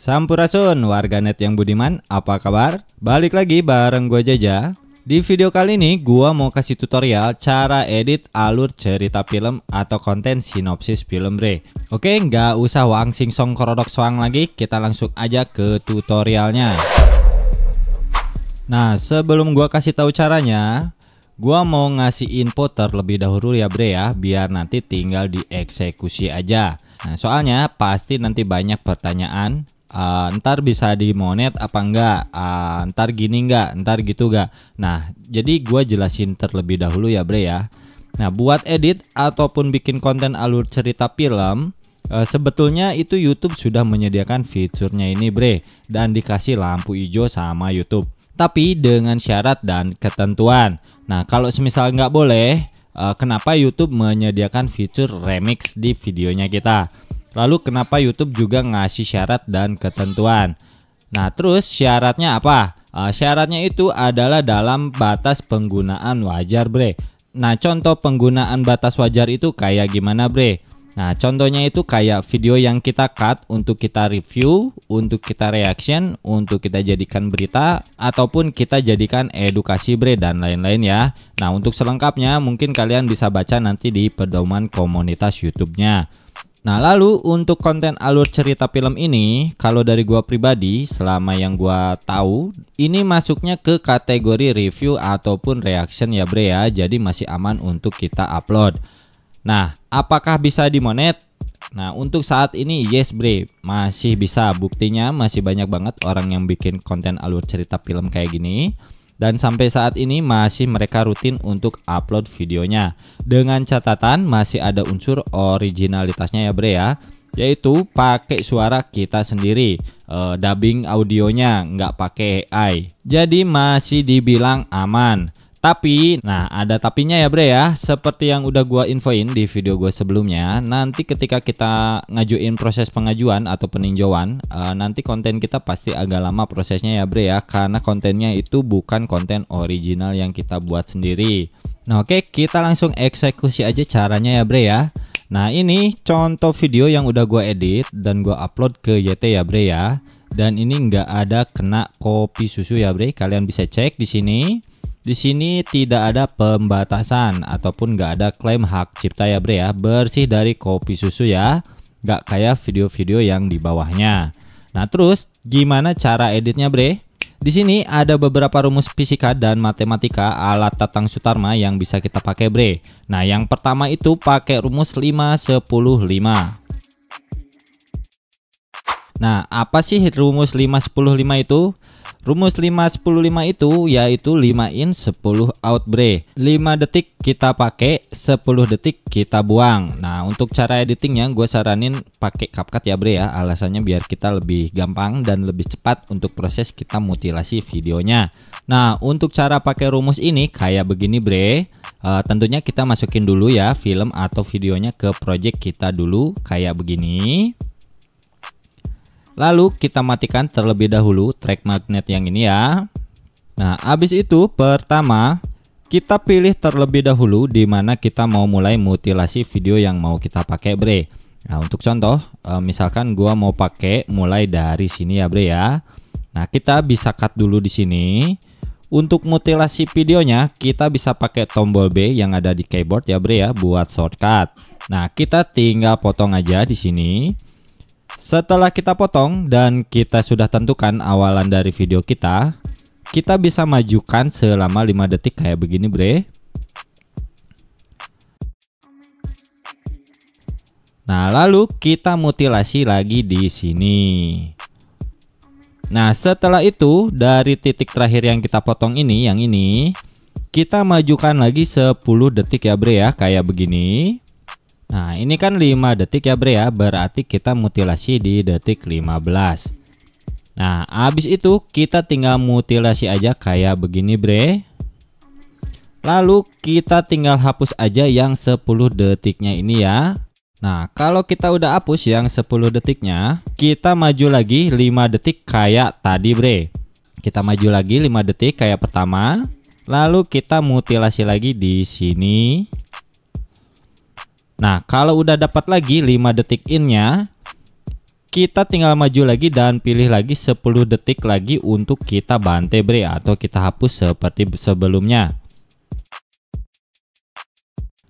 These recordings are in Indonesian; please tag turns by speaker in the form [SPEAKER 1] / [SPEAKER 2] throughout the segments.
[SPEAKER 1] Sampurasun warganet yang budiman, apa kabar? Balik lagi bareng gue Jaja. Di video kali ini gue mau kasih tutorial cara edit alur cerita film atau konten sinopsis film bre. Oke, nggak usah wang sing song korodok soang lagi, kita langsung aja ke tutorialnya. Nah, sebelum gue kasih tahu caranya, gue mau ngasih info terlebih dahulu ya bre ya, biar nanti tinggal dieksekusi aja. Nah, soalnya pasti nanti banyak pertanyaan. Ntar bisa dimonet apa enggak, ntar gini enggak, ntar gitu enggak. Nah, jadi gua jelasin terlebih dahulu ya bre ya. Nah, buat edit ataupun bikin konten alur cerita film, sebetulnya itu YouTube sudah menyediakan fiturnya ini bre, dan dikasih lampu hijau sama YouTube, tapi dengan syarat dan ketentuan. Nah, kalau semisal nggak boleh, kenapa YouTube menyediakan fitur remix di videonya kita? Lalu kenapa YouTube juga ngasih syarat dan ketentuan? Nah, terus syaratnya apa? Syaratnya itu adalah dalam batas penggunaan wajar bre. Nah, contoh penggunaan batas wajar itu kayak gimana bre? Nah, contohnya itu kayak video yang kita cut untuk kita review, untuk kita reaction, untuk kita jadikan berita, ataupun kita jadikan edukasi bre, dan lain-lain ya. Nah, untuk selengkapnya mungkin kalian bisa baca nanti di pedoman komunitas YouTube-nya. Nah, lalu untuk konten alur cerita film ini, kalau dari gua pribadi, selama yang gua tahu, ini masuknya ke kategori review ataupun reaction ya bre ya, jadi masih aman untuk kita upload. Nah, apakah bisa dimonet? Nah, untuk saat ini yes bre, masih bisa. Buktinya masih banyak banget orang yang bikin konten alur cerita film kayak gini. Dan sampai saat ini masih mereka rutin untuk upload videonya. Dengan catatan masih ada unsur originalitasnya ya bre ya, yaitu pakai suara kita sendiri, dubbing audionya nggak pakai AI. Jadi masih dibilang aman. Tapi, nah ada tapinya ya bre ya, seperti yang udah gua infoin di video gua sebelumnya, nanti ketika kita ngajuin proses pengajuan atau peninjauan, nanti konten kita pasti agak lama prosesnya ya bre ya, karena kontennya itu bukan konten original yang kita buat sendiri. Nah oke, kita langsung eksekusi aja caranya ya bre ya. Nah, ini contoh video yang udah gua edit dan gua upload ke YT ya bre ya. Dan ini nggak ada kena kopi susu ya bre, kalian bisa cek di sini. Di sini tidak ada pembatasan ataupun nggak ada klaim hak cipta ya bre ya, bersih dari kopi susu ya, nggak kayak video-video yang di bawahnya. Nah, terus gimana cara editnya bre? Di sini ada beberapa rumus fisika dan matematika ala Tatang Sutarma yang bisa kita pakai bre. Nah, yang pertama itu pakai rumus 5-10-5. Nah, apa sih rumus 5-10-5 itu? Rumus 5-10-5 itu yaitu 5 in 10 out bre. 5 detik kita pakai, 10 detik kita buang. Nah, untuk cara editingnya gue saranin pakai CapCut ya bre ya. Alasannya biar kita lebih gampang dan lebih cepat untuk proses kita mutilasi videonya. Nah, untuk cara pakai rumus ini kayak begini bre. Tentunya kita masukin dulu ya film atau videonya ke project kita dulu kayak begini. Lalu kita matikan terlebih dahulu track magnet yang ini ya. Nah, habis itu pertama kita pilih terlebih dahulu di mana kita mau mulai mutilasi video yang mau kita pakai bre. Nah, untuk contoh misalkan gua mau pakai mulai dari sini ya bre ya. Nah, kita bisa cut dulu di sini. Untuk mutilasi videonya kita bisa pakai tombol B yang ada di keyboard ya bre ya buat shortcut. Nah, kita tinggal potong aja di sini. Setelah kita potong dan kita sudah tentukan awalan dari video kita bisa majukan selama 5 detik kayak begini bre. Nah, lalu kita mutilasi lagi di sini. Nah, setelah itu dari titik terakhir yang kita potong ini, yang ini, kita majukan lagi 10 detik ya bre ya, kayak begini. Nah, ini kan 5 detik ya bre ya, berarti kita mutilasi di detik 15. Nah, habis itu kita tinggal mutilasi aja kayak begini bre. Lalu kita tinggal hapus aja yang 10 detiknya ini ya. Nah, kalau kita udah hapus yang 10 detiknya, kita maju lagi 5 detik kayak tadi bre. Kita maju lagi 5 detik kayak pertama. Lalu kita mutilasi lagi di sini. Nah, kalau udah dapat lagi 5 detik innya, kita tinggal maju lagi dan pilih lagi 10 detik lagi untuk kita bantai bre, atau kita hapus seperti sebelumnya.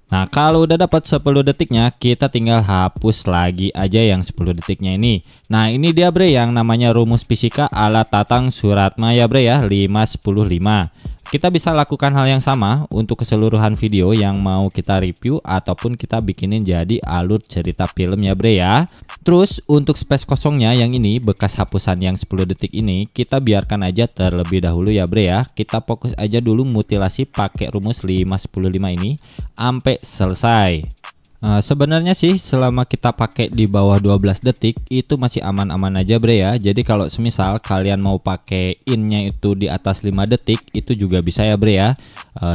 [SPEAKER 1] Nah, kalau udah dapat 10 detiknya, kita tinggal hapus lagi aja yang 10 detiknya ini. Nah, ini dia bre yang namanya rumus fisika ala Tatang Suratma ya bre ya, 5-10-5. Kita bisa lakukan hal yang sama untuk keseluruhan video yang mau kita review ataupun kita bikinin jadi alur cerita film ya bre ya. Terus untuk space kosongnya yang ini, bekas hapusan yang 10 detik ini, kita biarkan aja terlebih dahulu ya bre ya. Kita fokus aja dulu mutilasi pakai rumus 5-10-5 ini sampai selesai. Sebenarnya sih selama kita pakai di bawah 12 detik itu masih aman-aman aja bre ya. Jadi kalau semisal kalian mau pakai innya itu di atas 5 detik itu juga bisa ya bre ya.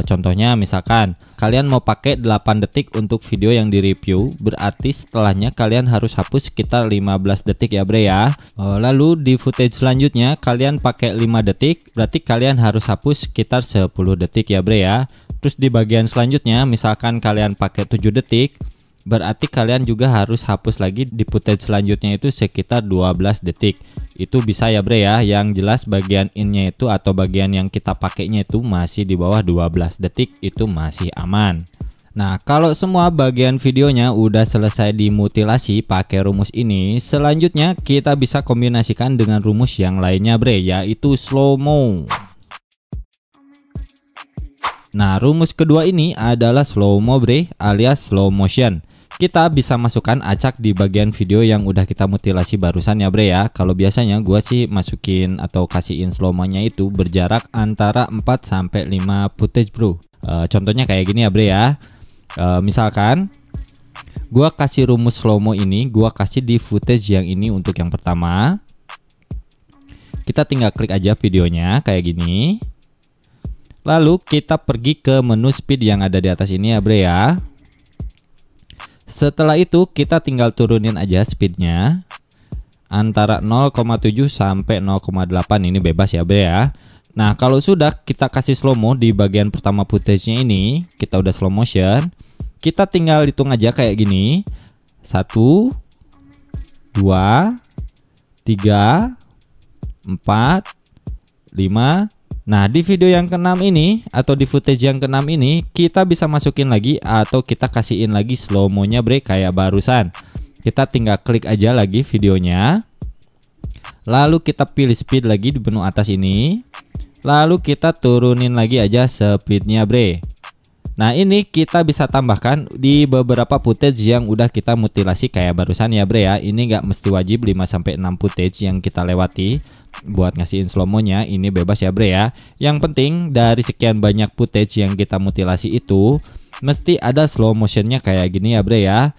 [SPEAKER 1] Contohnya misalkan kalian mau pakai 8 detik untuk video yang di review, berarti setelahnya kalian harus hapus sekitar 15 detik ya bre ya. Lalu di footage selanjutnya kalian pakai 5 detik, berarti kalian harus hapus sekitar 10 detik ya bre ya. Terus di bagian selanjutnya misalkan kalian pakai 7 detik, berarti kalian juga harus hapus lagi di footage selanjutnya itu sekitar 12 detik. Itu bisa ya bre ya. Yang jelas bagian innya itu atau bagian yang kita pakainya itu masih di bawah 12 detik, itu masih aman. Nah, kalau semua bagian videonya udah selesai dimutilasi pakai rumus ini, selanjutnya kita bisa kombinasikan dengan rumus yang lainnya bre, yaitu slow mo. Nah, rumus kedua ini adalah slow mo bre, alias slow motion. Kita bisa masukkan acak di bagian video yang udah kita mutilasi barusan ya bre ya. Kalau biasanya gua sih masukin atau kasihin slow mo-nya itu berjarak antara 4-5 footage bro. Contohnya kayak gini ya bre ya. Misalkan gua kasih rumus slow mo ini, gua kasih di footage yang ini untuk yang pertama. Kita tinggal klik aja videonya kayak gini. Lalu kita pergi ke menu speed yang ada di atas ini ya bre ya. Setelah itu kita tinggal turunin aja speednya antara 0,7 sampai 0,8, ini bebas ya bre ya. Nah, kalau sudah kita kasih slow mo di bagian pertama footage-nya ini, kita udah slow motion, kita tinggal hitung aja kayak gini. 1 2 3 4 5. Nah, di video yang ke-6 ini atau di footage yang ke-6 ini kita bisa masukin lagi atau kita kasihin lagi slow mo-nya bre kayak barusan. Kita tinggal klik aja lagi videonya. Lalu kita pilih speed lagi di menu atas ini. Lalu kita turunin lagi aja speednya bre. Nah, ini kita bisa tambahkan di beberapa footage yang udah kita mutilasi kayak barusan ya bre ya. Ini nggak mesti wajib 5-6 footage yang kita lewati buat ngasihin slow mo-nya, ini bebas ya bre ya. Yang penting dari sekian banyak footage yang kita mutilasi itu mesti ada slow motionnya kayak gini ya bre ya.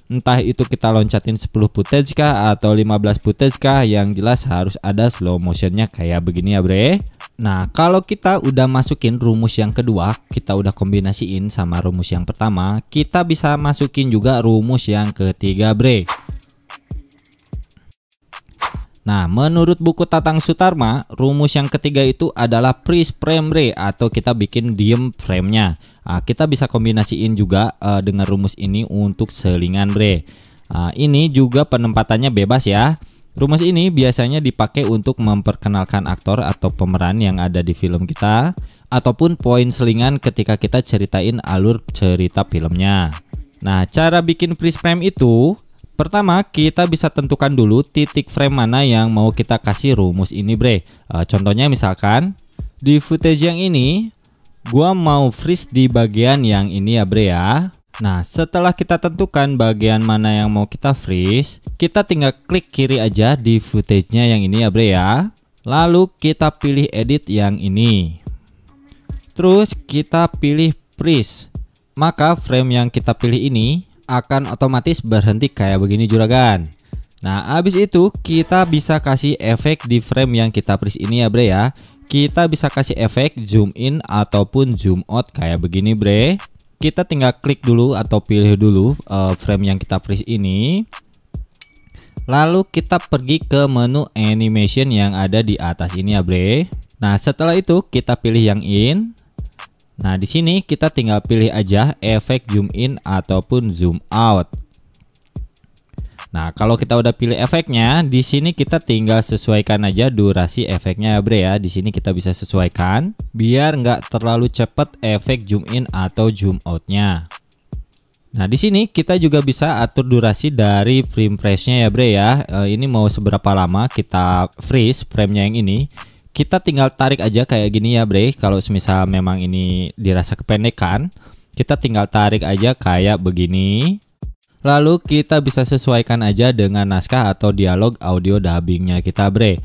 [SPEAKER 1] Entah itu kita loncatin 10 footage kah atau 15 footage kah, yang jelas harus ada slow motionnya kayak begini ya bre. Nah, kalau kita udah masukin rumus yang kedua, kita udah kombinasiin sama rumus yang pertama, kita bisa masukin juga rumus yang ketiga bre. Nah, menurut buku Tatang Sutarma, rumus yang ketiga itu adalah freeze frame bre, atau kita bikin diem frame-nya. Nah, kita bisa kombinasiin juga dengan rumus ini untuk selingan bre. Ini juga penempatannya bebas ya. Rumus ini biasanya dipakai untuk memperkenalkan aktor atau pemeran yang ada di film kita, ataupun poin selingan ketika kita ceritain alur cerita filmnya. Nah, cara bikin freeze frame itu, pertama kita bisa tentukan dulu titik frame mana yang mau kita kasih rumus ini bre. Contohnya misalkan di footage yang ini gua mau freeze di bagian yang ini ya bre ya. Nah, setelah kita tentukan bagian mana yang mau kita freeze, kita tinggal klik kiri aja di footage-nya yang ini ya bre ya. Lalu kita pilih edit yang ini. Terus kita pilih freeze. Maka frame yang kita pilih ini akan otomatis berhenti kayak begini juragan. Nah, habis itu kita bisa kasih efek di frame yang kita freeze ini ya bre ya. Kita bisa kasih efek zoom in ataupun zoom out kayak begini bre. Kita tinggal klik dulu atau pilih dulu frame yang kita freeze ini. Lalu kita pergi ke menu animation yang ada di atas ini ya bre. Nah, setelah itu kita pilih yang in. Nah, di sini kita tinggal pilih aja efek zoom in ataupun zoom out. Nah, kalau kita udah pilih efeknya, di sini kita tinggal sesuaikan aja durasi efeknya ya bre ya. Di sini kita bisa sesuaikan biar nggak terlalu cepet efek zoom in atau zoom outnya. Nah, di sini kita juga bisa atur durasi dari frame freeze-nya ya bre ya. Ini mau seberapa lama kita freeze framenya yang ini. Kita tinggal tarik aja kayak gini ya bre. Kalau semisal memang ini dirasa kependekan, kita tinggal tarik aja kayak begini. Lalu kita bisa sesuaikan aja dengan naskah atau dialog audio dubbingnya kita bre.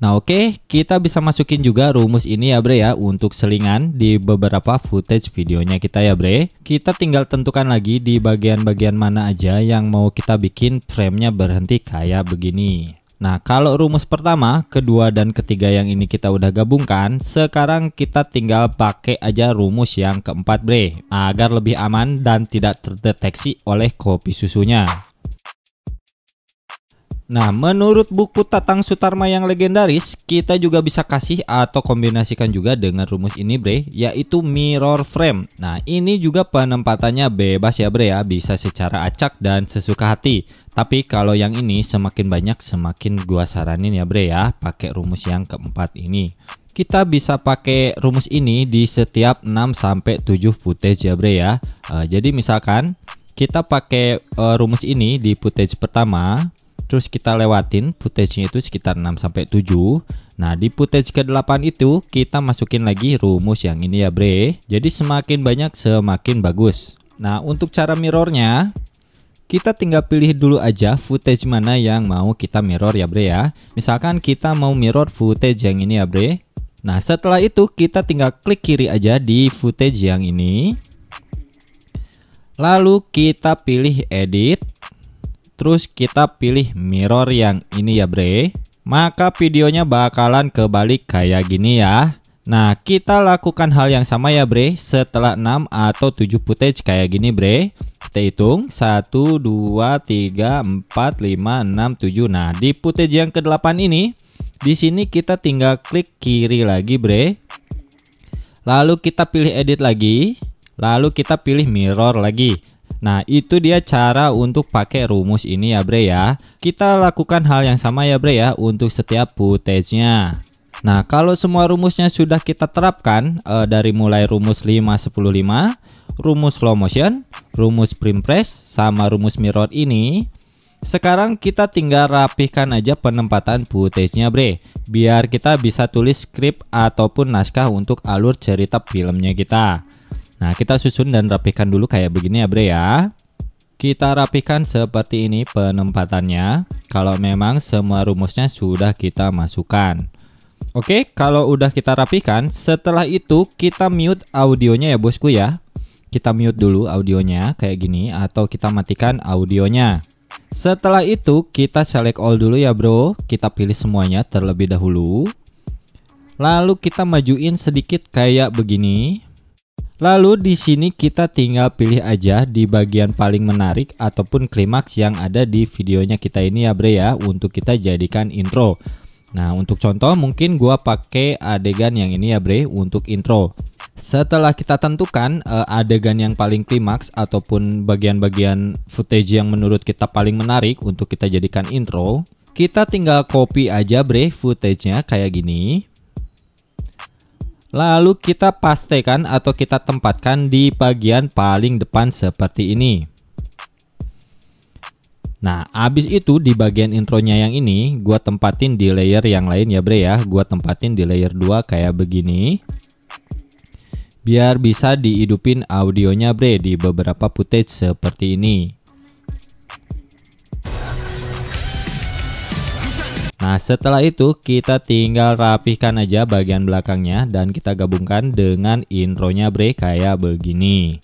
[SPEAKER 1] Nah oke, kita bisa masukin juga rumus ini ya bre ya untuk selingan di beberapa footage videonya kita ya bre. Kita tinggal tentukan lagi di bagian-bagian mana aja yang mau kita bikin framenya berhenti kayak begini. Nah kalau rumus pertama, kedua, dan ketiga yang ini kita udah gabungkan, sekarang kita tinggal pakai aja rumus yang keempat bre, agar lebih aman dan tidak terdeteksi oleh kopi susunya. Nah, menurut buku Tatang Sutarma yang legendaris, kita juga bisa kasih atau kombinasikan juga dengan rumus ini bre, yaitu mirror frame. Nah, ini juga penempatannya bebas ya bre ya, bisa secara acak dan sesuka hati. Tapi kalau yang ini semakin banyak semakin gua saranin ya bre ya, pakai rumus yang keempat ini. Kita bisa pakai rumus ini di setiap 6-7 footage ya bre ya. Jadi misalkan kita pakai rumus ini di footage pertama, terus kita lewatin footage-nya itu sekitar 6-7. Nah, di footage ke-8 itu kita masukin lagi rumus yang ini ya bre. Jadi semakin banyak semakin bagus. Nah, untuk cara mirrornya, kita tinggal pilih dulu aja footage mana yang mau kita mirror ya bre ya. Misalkan kita mau mirror footage yang ini ya bre. Nah, setelah itu kita tinggal klik kiri aja di footage yang ini. Lalu kita pilih edit. Terus kita pilih mirror yang ini ya bre. Maka videonya bakalan kebalik kayak gini ya. Nah, kita lakukan hal yang sama ya bre setelah 6 atau 7 footage kayak gini bre. Kita hitung 1, 2, 3, 4, 5, 6, 7. Nah, di footage yang ke-8 ini, di sini kita tinggal klik kiri lagi bre. Lalu kita pilih edit lagi. Lalu kita pilih mirror lagi. Nah, itu dia cara untuk pakai rumus ini ya bre ya. Kita lakukan hal yang sama ya bre ya untuk setiap footage-nya. Nah, kalau semua rumusnya sudah kita terapkan, dari mulai rumus 5-10-5, rumus slow motion, rumus frame freeze, sama rumus mirror ini, sekarang kita tinggal rapihkan aja penempatan footage-nya bre, biar kita bisa tulis skrip ataupun naskah untuk alur cerita filmnya kita. Nah, kita susun dan rapihkan dulu kayak begini ya bre ya. Kita rapihkan seperti ini penempatannya, kalau memang semua rumusnya sudah kita masukkan. Oke, kalau udah kita rapihkan, setelah itu kita mute audionya ya bosku ya. Kita mute dulu audionya kayak gini, atau kita matikan audionya. Setelah itu kita select all dulu ya bro. Kita pilih semuanya terlebih dahulu. Lalu kita majuin sedikit kayak begini. Lalu di sini kita tinggal pilih aja di bagian paling menarik ataupun klimaks yang ada di videonya kita ini ya bre ya, untuk kita jadikan intro. Nah, untuk contoh mungkin gua pakai adegan yang ini ya bre untuk intro. Setelah kita tentukan adegan yang paling klimaks ataupun bagian-bagian footage yang menurut kita paling menarik untuk kita jadikan intro, kita tinggal copy aja bre footage-nya kayak gini. Lalu kita pastekan atau kita tempatkan di bagian paling depan seperti ini. Nah, habis itu di bagian intronya yang ini gua tempatin di layer yang lain ya bre ya. Gua tempatin di layer 2 kayak begini. Biar bisa dihidupin audionya bre di beberapa footage seperti ini. Nah, setelah itu kita tinggal rapihkan aja bagian belakangnya dan kita gabungkan dengan intronya bre kayak begini.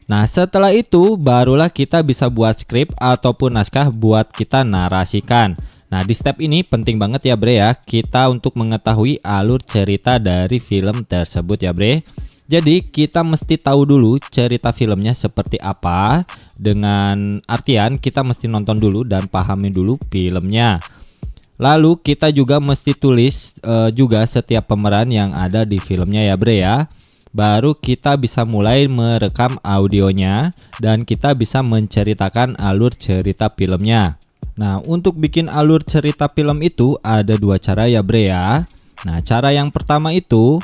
[SPEAKER 1] Nah, setelah itu barulah kita bisa buat skrip ataupun naskah buat kita narasikan. Nah, di step ini penting banget ya bre ya, kita untuk mengetahui alur cerita dari film tersebut ya bre. Jadi kita mesti tahu dulu cerita filmnya seperti apa. Dengan artian kita mesti nonton dulu dan pahami dulu filmnya. Lalu kita juga mesti tulis juga setiap pemeran yang ada di filmnya ya bre ya. baru kita bisa mulai merekam audionya dan kita bisa menceritakan alur cerita filmnya. Nah, untuk bikin alur cerita film itu ada dua cara ya bre ya. Nah, cara yang pertama itu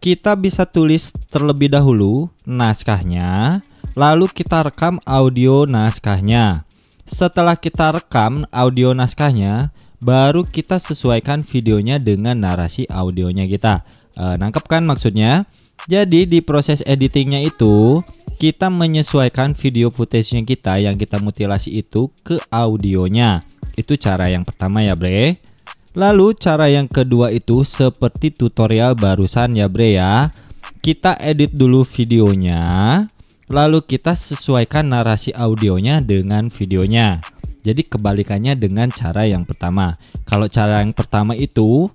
[SPEAKER 1] kita bisa tulis terlebih dahulu naskahnya, lalu kita rekam audio naskahnya. Setelah kita rekam audio naskahnya, baru kita sesuaikan videonya dengan narasi audionya kita. Nangkep kan maksudnya? Jadi di proses editingnya itu kita menyesuaikan video footage-nya kita yang kita mutilasi itu ke audionya. Itu cara yang pertama ya bre. Lalu cara yang kedua itu seperti tutorial barusan ya bre ya. Kita edit dulu videonya, lalu kita sesuaikan narasi audionya dengan videonya. Jadi kebalikannya dengan cara yang pertama. Kalau cara yang pertama itu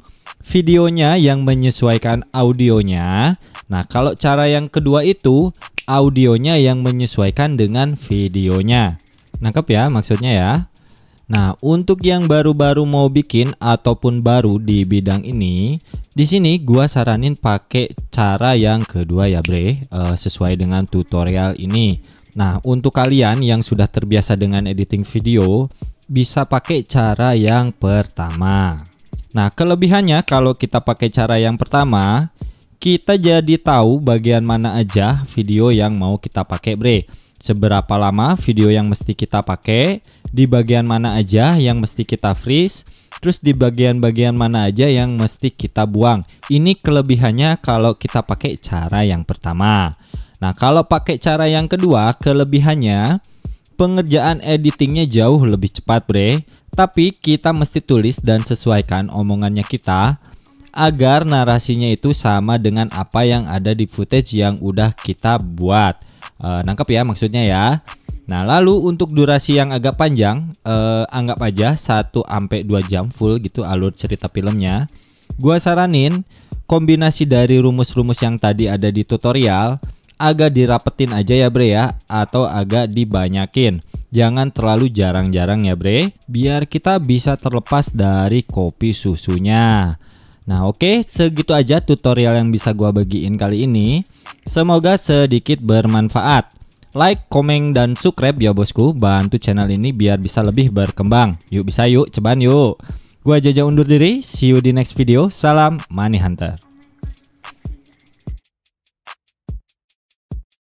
[SPEAKER 1] videonya yang menyesuaikan audionya. Nah, kalau cara yang kedua itu audionya yang menyesuaikan dengan videonya. Nangkep ya maksudnya ya? Nah, untuk yang baru-baru mau bikin ataupun baru di bidang ini, di sini gua saranin pakai cara yang kedua ya, bre, sesuai dengan tutorial ini. Nah, untuk kalian yang sudah terbiasa dengan editing video, bisa pakai cara yang pertama. Nah, kelebihannya kalau kita pakai cara yang pertama, kita jadi tahu bagian mana aja video yang mau kita pakai, bre. Seberapa lama video yang mesti kita pakai, di bagian mana aja yang mesti kita freeze, terus di bagian-bagian mana aja yang mesti kita buang. Ini kelebihannya kalau kita pakai cara yang pertama. Nah, kalau pakai cara yang kedua, kelebihannya pengerjaan editingnya jauh lebih cepat, bre. Tapi kita mesti tulis dan sesuaikan omongannya kita agar narasinya itu sama dengan apa yang ada di footage yang udah kita buat. Nangkep ya maksudnya ya. Nah, lalu untuk durasi yang agak panjang, anggap aja 1-2 jam full gitu alur cerita filmnya. Gua saranin kombinasi dari rumus-rumus yang tadi ada di tutorial agak dirapetin aja ya bre ya, atau agak dibanyakin. Jangan terlalu jarang-jarang ya bre, biar kita bisa terlepas dari kopi susunya. Nah oke, segitu aja tutorial yang bisa gua bagiin kali ini. Semoga sedikit bermanfaat. Like, komen, dan subscribe ya bosku. Bantu channel ini biar bisa lebih berkembang. Yuk bisa yuk, cobaan yuk. Gua Jaja undur diri, see you di next video. Salam Money Hunter.